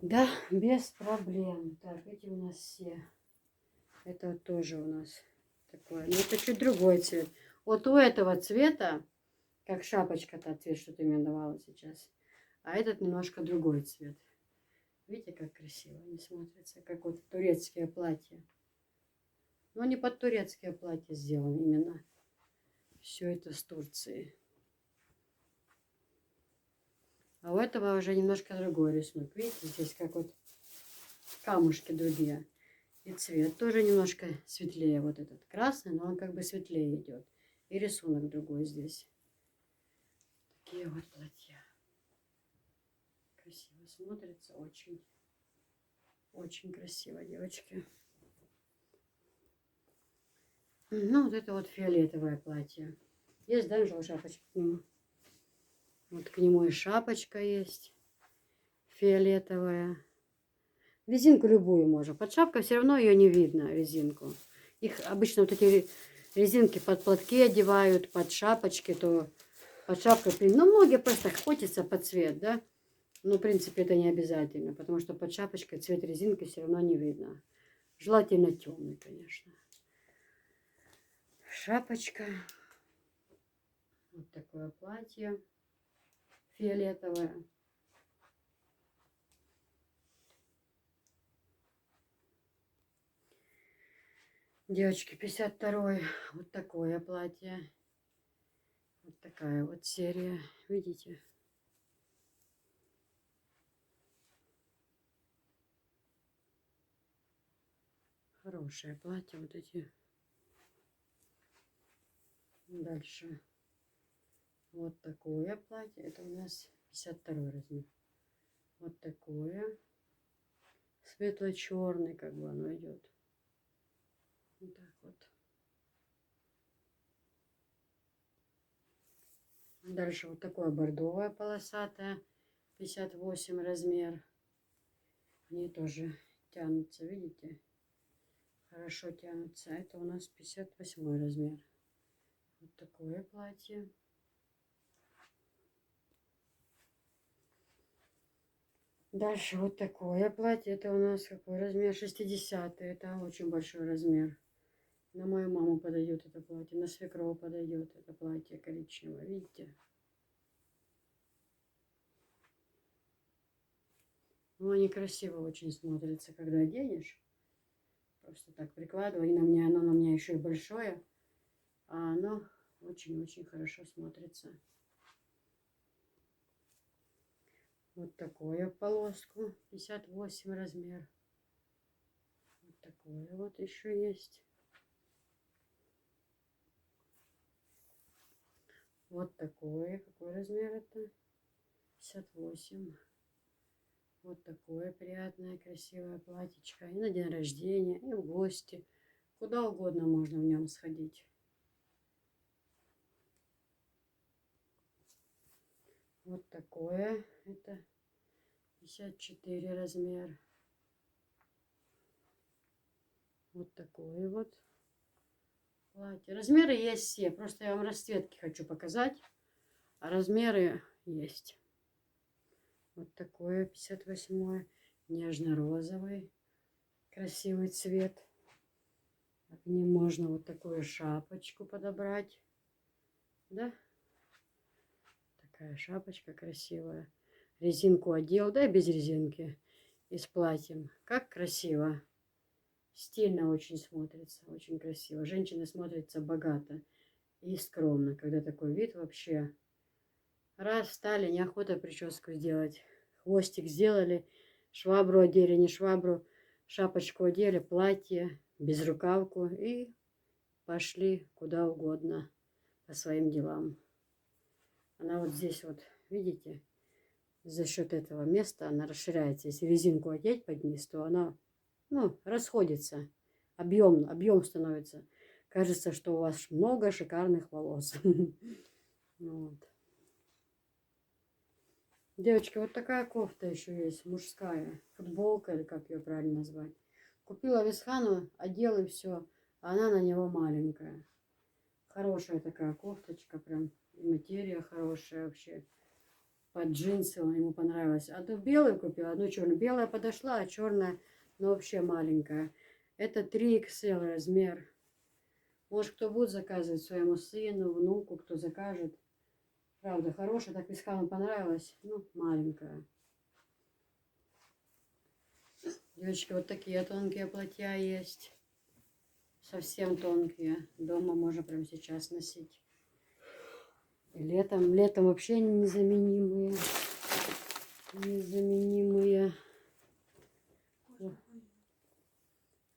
Да, без проблем. Так, эти у нас все. Это вот тоже у нас такое. Но это чуть другой цвет. Вот у этого цвета, как шапочка, тот цвет, что ты мне давала сейчас. А этот немножко другой цвет. Видите, как красиво они смотрятся. Как вот турецкие платья. Но не под турецкие платья сделаны именно. Все это с Турции. А у этого уже немножко другой рисунок. Видите, здесь как вот камушки другие. И цвет тоже немножко светлее. Вот этот красный, но он как бы светлее идет. И рисунок другой здесь. Такие вот платья. Красиво смотрится. Очень, очень красиво, девочки. Ну, вот это вот фиолетовое платье. Есть, да, Анжела, шапочка к нему? Вот к нему и шапочка есть. Фиолетовая. Резинку любую можно. Под шапкой все равно ее не видно, резинку. Их обычно вот эти резинки под платки одевают, под шапочки, то под шапкой. Ну, многие просто охотятся под цвет, да. Но, в принципе, это не обязательно, потому что под шапочкой цвет резинки все равно не видно. Желательно темный, конечно. Шапочка. Вот такое платье. Фиолетовое. Девочки, 52-й. Вот такое платье. Вот такая вот серия. Видите? Хорошее платье. Вот эти. Дальше. Вот такое платье. Это у нас 52 размер. Вот такое. Светло-черный, как бы оно идет. Вот так вот. Дальше вот такое бордовое полосатое, 58 размер. Они тоже тянутся, видите? Хорошо тянутся. Это у нас 58 размер. Вот такое платье. Дальше вот такое платье. Это у нас какой размер? 60. Это очень большой размер. На мою маму подойдет это платье. На свекрову подойдет это платье коричневое. Видите? Ну, они красиво очень смотрятся, когда оденешь. Просто так прикладываю. И на меня, оно на меня еще и большое. А оно очень-очень хорошо смотрится. Вот такое полоску. 58 размер. Вот такое вот еще есть. Вот такое. Какой размер это? 58. Вот такое приятное, красивое платьечко. И на день рождения, и в гости. Куда угодно можно в нем сходить. Вот такое. Это 54 размер. Вот такое вот платье. Размеры есть все. Просто я вам расцветки хочу показать. А размеры есть. Вот такое 58. Нежно-розовый. Красивый цвет. К ним можно вот такую шапочку подобрать. Да? Такая шапочка красивая. Резинку одел, да и без резинки. И с платьем. Как красиво. Стильно очень смотрится. Очень красиво. Женщина смотрится богато и скромно. Когда такой вид вообще. Раз встали, неохота прическу сделать. Хвостик сделали. Швабру одели, не швабру. Шапочку одели, платье, безрукавку. И пошли куда угодно по своим делам. Она вот здесь вот, видите, за счет этого места она расширяется. Если резинку одеть под низ, то она, ну, расходится. Объем становится. Кажется, что у вас много шикарных волос. Вот. Девочки, вот такая кофта еще есть, мужская. Футболка, или как ее правильно назвать. Купила Висхану, одела и все. А она на него маленькая. Хорошая такая кофточка, прям. И материя хорошая вообще. Под джинсы ему понравилось. Одну белую купила, одну черную. Белая подошла, а черная, ну, вообще маленькая. Это 3XL размер. Может, кто будет заказывать своему сыну, внуку, кто закажет. Правда, хорошая, так Висхану понравилась. Ну, маленькая. Девочки, вот такие тонкие платья есть. Совсем тонкие. Дома можно прямо сейчас носить. И летом вообще незаменимые. Незаменимые.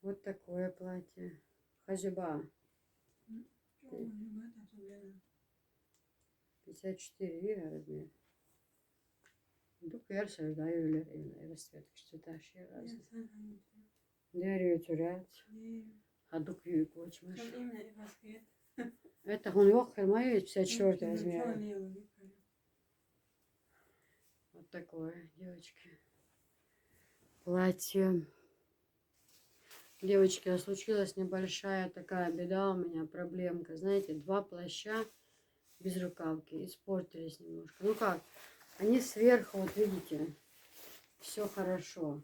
Вот такое платье. Хазюба. 54 вира размер. Duk yer sevdayı расцветки цветащие разные. Деревья тюрять. А дук büyük açmış. Это он yok хермаю 54 размер. Вот такое, девочки. Платье. Девочки, случилась небольшая такая беда у меня, проблемка. Знаете, 2 плаща без рукавки испортились немножко. Ну как, они сверху, вот видите, все хорошо.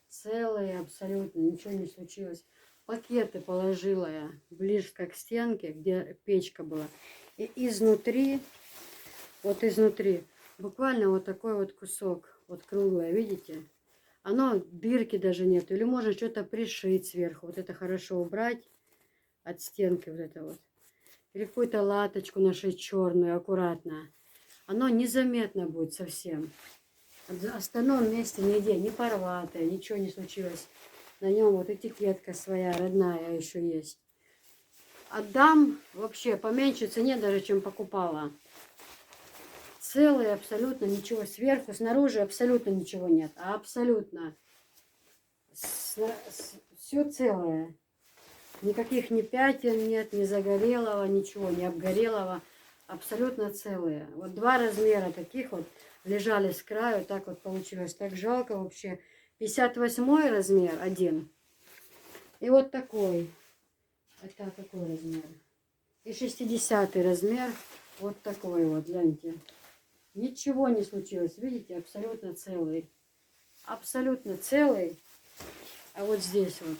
Целые абсолютно, ничего не случилось. Пакеты положила я близко к стенке, где печка была. И изнутри, вот изнутри, буквально вот такой вот кусок, вот круглое, видите? Оно, дырки даже нет. Или можно что-то пришить сверху. Вот это хорошо убрать от стенки, вот это вот. Или какую-то латочку нашить черную, аккуратно. Оно незаметно будет совсем. В остальном месте нигде не порватое, ничего не случилось. На нем вот этикетка своя, родная еще есть. Отдам вообще по меньшей цене даже, чем покупала. Целые абсолютно, ничего сверху, снаружи абсолютно ничего нет. Абсолютно. Все целое. Никаких ни пятен нет, ни загорелого, ничего, ни обгорелого. Абсолютно целые. Вот 2 размера таких вот лежали с краю. Так вот получилось. Так жалко вообще. 58 размер один. И вот такой. Это какой размер? И 60 размер. Вот такой вот, гляньте. Ничего не случилось. Видите, абсолютно целый. Абсолютно целый. А вот здесь вот.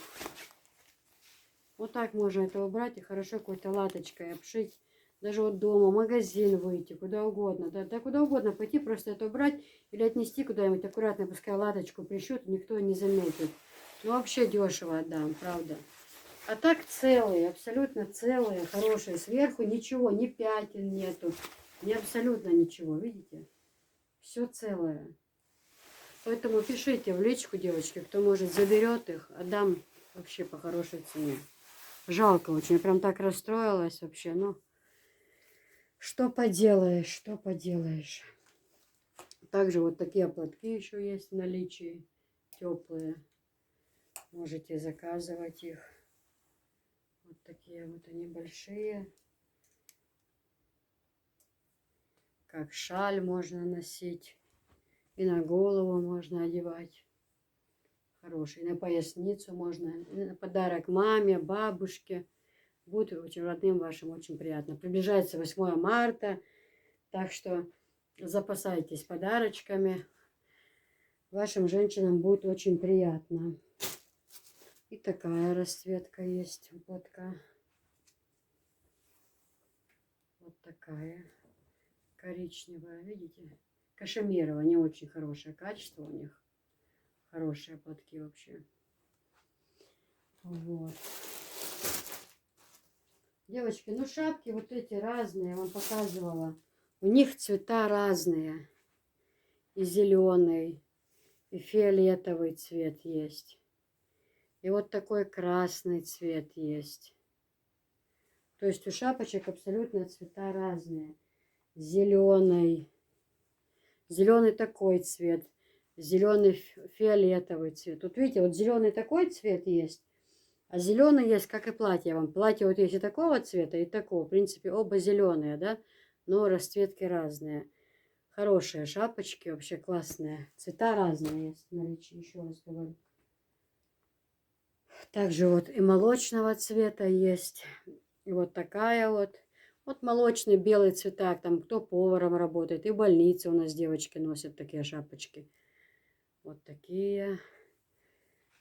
Вот так можно это убрать и хорошо какой-то латочкой обшить. Даже вот дома, в магазин выйти, куда угодно. Да куда угодно пойти, просто это убрать или отнести куда-нибудь аккуратно, пускай латочку пришьют, никто не заметит. Ну вообще дешево отдам, правда. А так целые, абсолютно целые, хорошие. Сверху ничего, ни пятен нету, ни абсолютно ничего, видите? Все целое. Поэтому пишите в личку, девочки, кто может заберет их, отдам вообще по хорошей цене. Жалко очень, я прям так расстроилась вообще, ну, что поделаешь, что поделаешь. Также вот такие платки еще есть в наличии, теплые. Можете заказывать их. Вот такие вот они большие. Как шаль можно носить. И на голову можно одевать. Хороший. И на поясницу можно. И на подарок маме, бабушке. Будет очень родным вашим очень приятно. Приближается 8 марта. Так что запасайтесь подарочками. Вашим женщинам будет очень приятно. И такая расцветка есть у платка. Вот такая. Коричневая, видите? Кашемировая, не очень хорошее качество у них. Хорошие платки вообще. Вот. Девочки, ну шапки вот эти разные, я вам показывала. У них цвета разные. И зеленый, и фиолетовый цвет есть. И вот такой красный цвет есть. То есть у шапочек абсолютно цвета разные. Зеленый. Зеленый такой цвет. Зеленый фиолетовый цвет. Вот видите, вот зеленый такой цвет есть. А зеленый есть, как и платье вам. Платье вот есть и такого цвета, и такого. В принципе, оба зеленые, да? Но расцветки разные. Хорошие шапочки, вообще классные. Цвета разные есть в наличии, еще раз говорю. Также вот и молочного цвета есть. И вот такая вот. Вот молочный, белый цветак. Там кто поваром работает. И в больнице у нас девочки носят такие шапочки. Вот такие.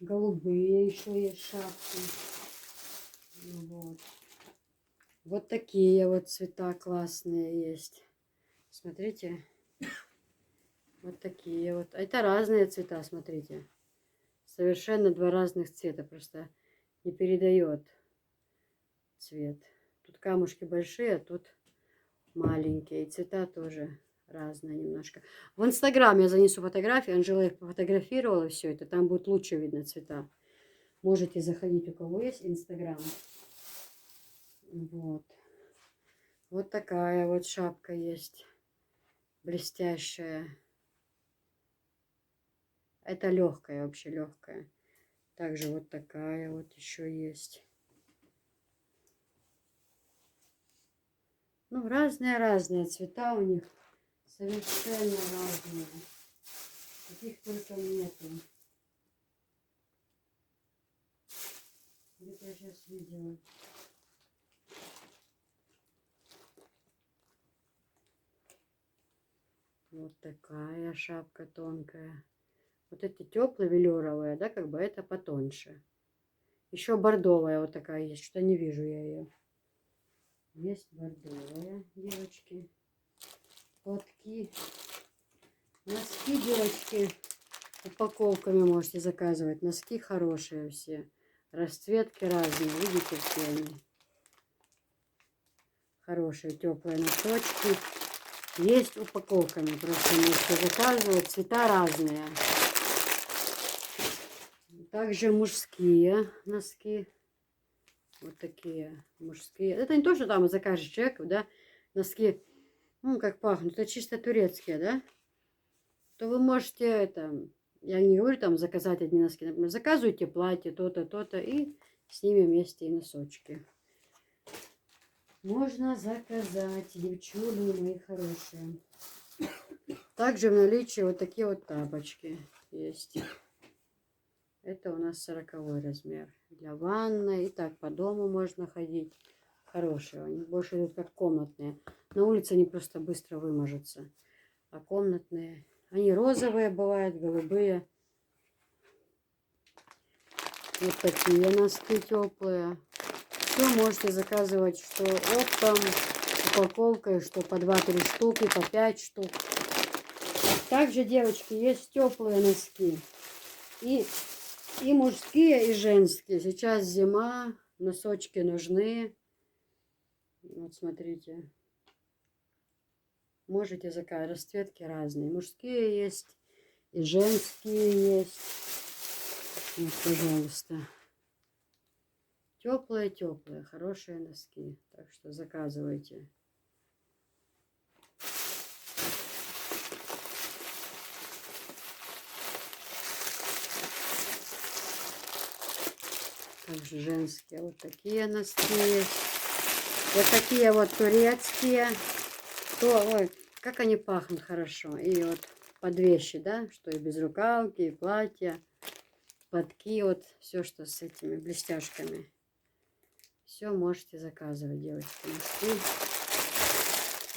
Голубые еще есть шапки. Вот. Вот такие вот цвета классные есть. Смотрите. Вот такие вот. Это разные цвета, смотрите. Совершенно 2 разных цвета. Просто не передает цвет. Тут камушки большие, а тут маленькие. И цвета тоже разные немножко. В Инстаграм я занесу фотографии. Анжела их фотографировала все это. Там будет лучше видно цвета. Можете заходить, у кого есть Инстаграм. Вот. Вот такая вот шапка есть. Блестящая. Это легкая, вообще легкая. Также вот такая вот еще есть. Ну, разные цвета у них. Совершенно разные. Таких только нету. Где-то я сейчас видела. Вот такая шапка тонкая. Вот эти теплые велюровые, да, как бы это потоньше. Еще бордовая вот такая есть, что не вижу я ее. Есть бордовая, девочки. Платки. Носки, девочки, упаковками можете заказывать. Носки хорошие все. Расцветки разные. Видите, все они. Хорошие, теплые носочки. Есть упаковками. Просто можете заказывать. Цвета разные. Также мужские носки. Вот такие мужские. Это не то, что там закажешь человек, да, носки, ну, как пахнут. Это чисто турецкие, да. То вы можете это, я не говорю там заказать одни носки, например, заказывайте платье, то-то, то-то, и с ними вместе и носочки. Можно заказать, девчули мои хорошие. Также в наличии вот такие вот тапочки есть. Это у нас 40 размер. Для ванной. И так по дому можно ходить. Хорошие. Они больше идут как комнатные. На улице они просто быстро вымажутся. А комнатные. Они розовые бывают, голубые. Вот такие носки теплые. Все можете заказывать, что оптом, упаковкой, что по 2-3 штуки, по 5 штук. Также, девочки, есть теплые носки. И мужские, и женские. Сейчас зима, носочки нужны. Вот смотрите. Можете заказать. Расцветки разные. Мужские есть, и женские есть. Вот, пожалуйста. Теплые, хорошие носки. Так что заказывайте. Также женские вот такие носки есть. Вот такие вот турецкие. Ой, как они пахнут хорошо. И вот под вещи, да, что и безрукавки, и платья, платки, вот все, что с этими блестяшками. Все можете заказывать, девочки. Носки.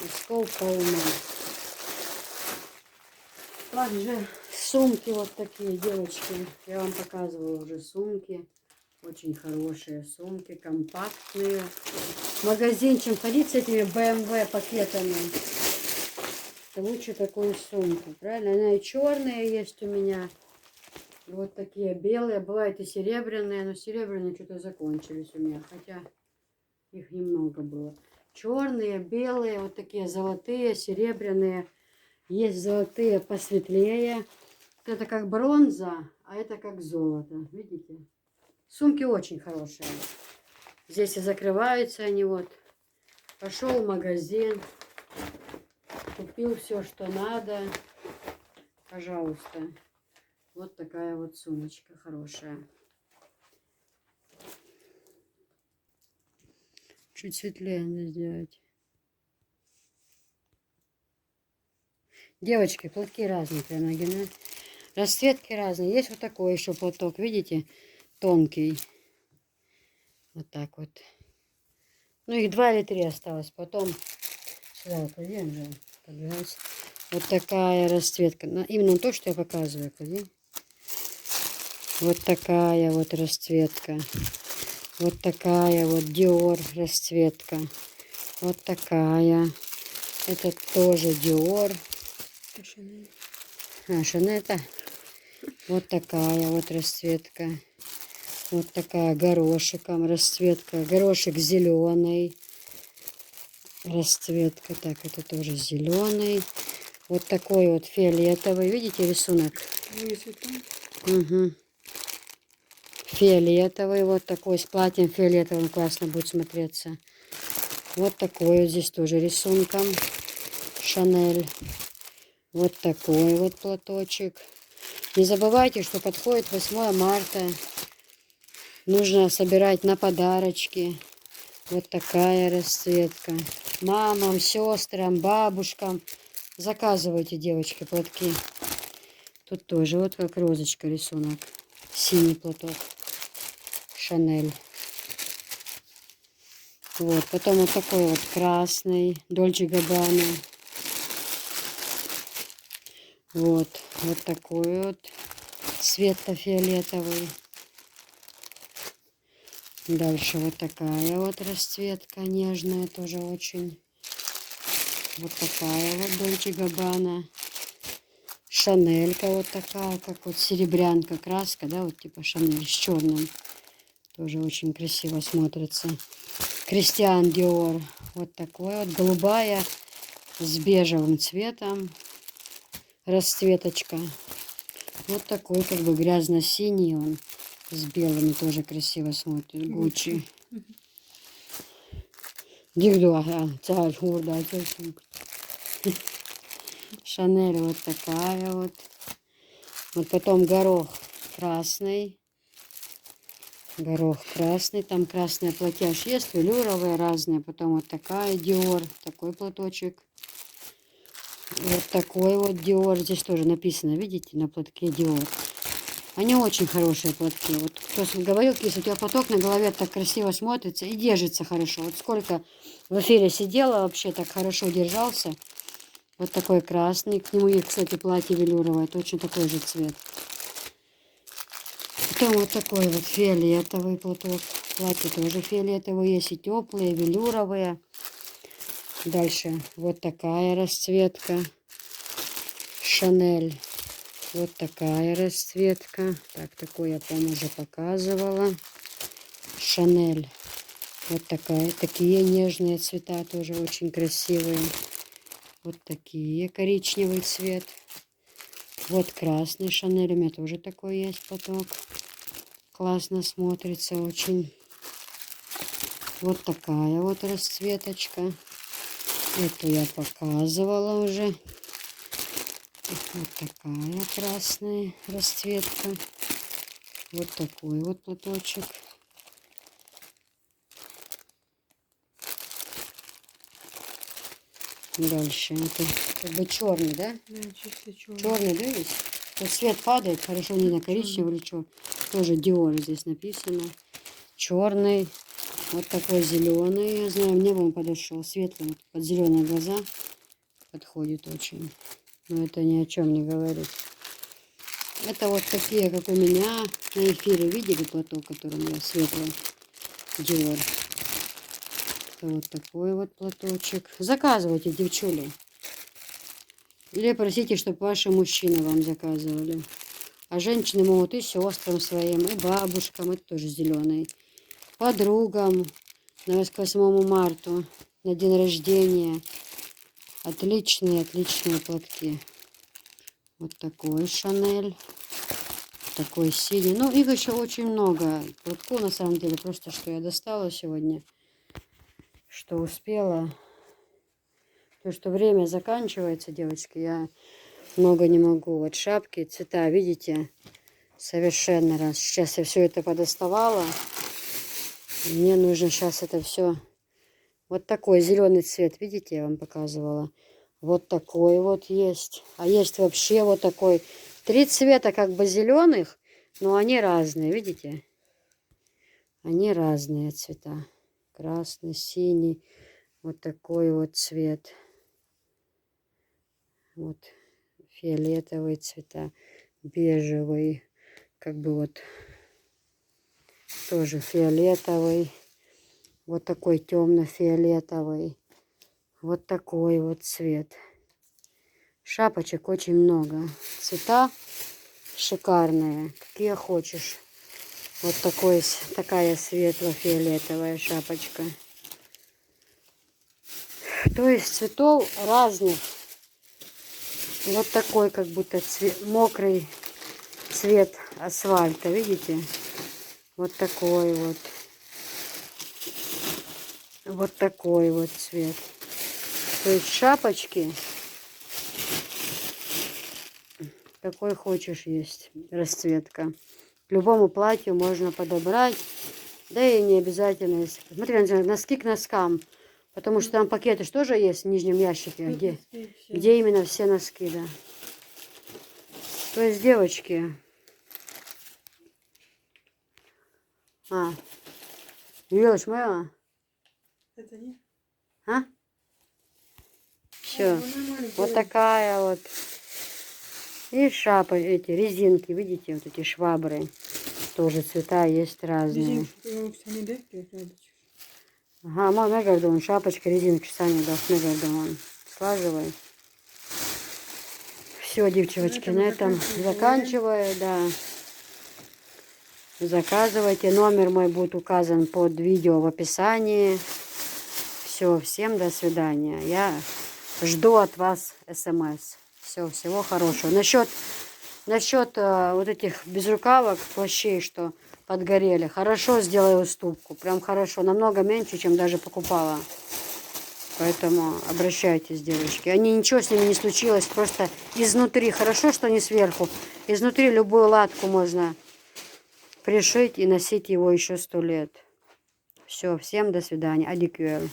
Носков полно. Также сумки вот такие, девочки. Я вам показывала уже сумки. Очень хорошие сумки, компактные. В магазин, чем ходить с этими BMW пакетами, то лучше такую сумку. Правильно? Она и черные есть у меня. Вот такие белые. Бывают и серебряные, но серебряные что-то закончились у меня. Хотя их немного было. Черные, белые, вот такие золотые, серебряные. Есть золотые посветлее. Вот это как бронза, а это как золото. Видите? Сумки очень хорошие. Здесь и закрываются они вот. Пошел в магазин. Купил все, что надо. Пожалуйста. Вот такая вот сумочка хорошая. Чуть светлее надо сделать. Девочки, платки разные для ноги. Расцветки разные. Есть вот такой еще платок, видите? Тонкий. Вот так вот. Ну, их 2 или 3 осталось. Потом сюда кладем же. Вот такая расцветка. Именно то, что я показываю. Кладем. Вот такая вот расцветка. Вот такая вот Dior расцветка. Вот такая. Это тоже Dior. Шанель. Вот такая вот расцветка. Вот такая горошиком расцветка. Горошек зеленый. Расцветка. Так, это тоже зеленый. Вот такой вот фиолетовый. Видите рисунок? Угу. Фиолетовый. Вот такой с платьем фиолетовым классно будет смотреться. Вот такой вот здесь тоже рисунком. Шанель. Вот такой вот платочек. Не забывайте, что подходит 8 марта. Нужно собирать на подарочки. Вот такая расцветка. Мамам, сестрам, бабушкам. Заказывайте, девочки, платки. Тут тоже вот как розочка рисунок. Синий платок. Шанель. Вот. Потом вот такой вот красный. Дольче Габбана. Вот. Вот такой вот. Светло-фиолетовый. Дальше вот такая вот расцветка нежная, тоже очень. Вот такая вот Дольче Габбана. Шанелька вот такая, как вот серебрянка, краска, да, вот типа Шанель с черным. Тоже очень красиво смотрится. Кристиан Диор. Вот такой вот. Голубая с бежевым цветом. Расцветочка. Вот такой как бы грязно-синий он. С белыми тоже красиво смотрит. Гуччи. Шанель вот такая вот. Вот потом горох красный. Горох красный. Там красное платьяж есть, велюровые разные. Потом вот такая Dior, такой платочек. Вот такой вот Dior. Здесь тоже написано, видите, на платке Dior. Они очень хорошие платки. Вот кто говорил, если у тебя платок на голове так красиво смотрится и держится хорошо. Вот сколько в эфире сидела, вообще так хорошо держался. Вот такой красный. К нему есть, кстати, платье велюровое. Точно такой же цвет. Потом вот такой вот фиолетовый платок. Платье тоже фиолетовые. Есть и теплые, велюровые. Дальше вот такая расцветка. Шанель. Вот такая расцветка. Так, такой я, по-моему, уже показывала. Шанель. Вот такая. Такие нежные цвета тоже очень красивые. Вот такие. Коричневый цвет. Вот красный Шанель. У меня тоже такой есть платок. Классно смотрится очень. Вот такая вот расцветочка. Эту я показывала уже. Вот такая красная расцветка. Вот такой вот платочек. Дальше. Это как бы черный, да? Да, чисто черный. Черный, да, есть? Вот свет падает, хорошо не на коричневый или черный. Тоже Dior здесь написано. Черный. Вот такой зеленый. Я знаю, мне бы он подошел. Светлый. Вот под зеленые глаза подходит очень. Но это ни о чем не говорит. Это вот такие, как у меня на эфире. Видели платок, который у меня светлый? Dior. Это вот такой вот платочек. Заказывайте, девчули. Или просите, чтобы ваши мужчины вам заказывали. А женщины могут и сестрам своим, и бабушкам. Это тоже зеленый. Подругам на 8 марта, на день рождения. Отличные, отличные платки. Вот такой Шанель. Такой синий. Ну, их еще очень много. Платков, на самом деле, просто что я достала сегодня. Что успела. То, что время заканчивается, девочки, я много не могу. Вот шапки, цвета, видите, совершенно раз. Сейчас я все это подоставала. Мне нужно сейчас это все. Вот такой зеленый цвет, видите, я вам показывала. Вот такой вот есть. А есть вообще вот такой. 3 цвета как бы зеленых, но они разные, видите? Они разные цвета. Красный, синий. Вот такой вот цвет. Вот фиолетовые цвета. Бежевый. Как бы вот тоже фиолетовый. Вот такой темно-фиолетовый. Вот такой вот цвет. Шапочек очень много. Цвета шикарные. Какие хочешь. Вот такая светло-фиолетовая шапочка. То есть цветов разных. Вот такой как будто мокрый цвет асфальта. Видите? Вот такой вот. Вот такой вот цвет. То есть шапочки какой хочешь есть расцветка. К любому платью можно подобрать. Да и не обязательно. Смотри, носки к носкам. Потому что там пакеты же тоже есть в нижнем ящике. Где именно все носки, да. То есть, девочки. Елочка моя. Это не? А? Все. Вот такая вот. И шапа, эти резинки, видите, вот эти швабры. Тоже цвета есть разные. Ага, мой мегардон, шапочка, резинки, Саня даст мегардон. Слаживай. Все, девчонки, на этом заканчиваю, да. Заказывайте. Номер мой будет указан под видео в описании. Все, всем до свидания. Я жду от вас смс. Все, всего хорошего. Насчет вот этих безрукавок, плащей, что подгорели, хорошо сделаю уступку. Прям хорошо. Намного меньше, чем даже покупала. Поэтому обращайтесь, девочки. Ничего с ними не случилось. Просто изнутри. Хорошо, что не сверху. Изнутри любую латку можно пришить и носить его еще 100 лет. Все, всем до свидания. Адикюэль.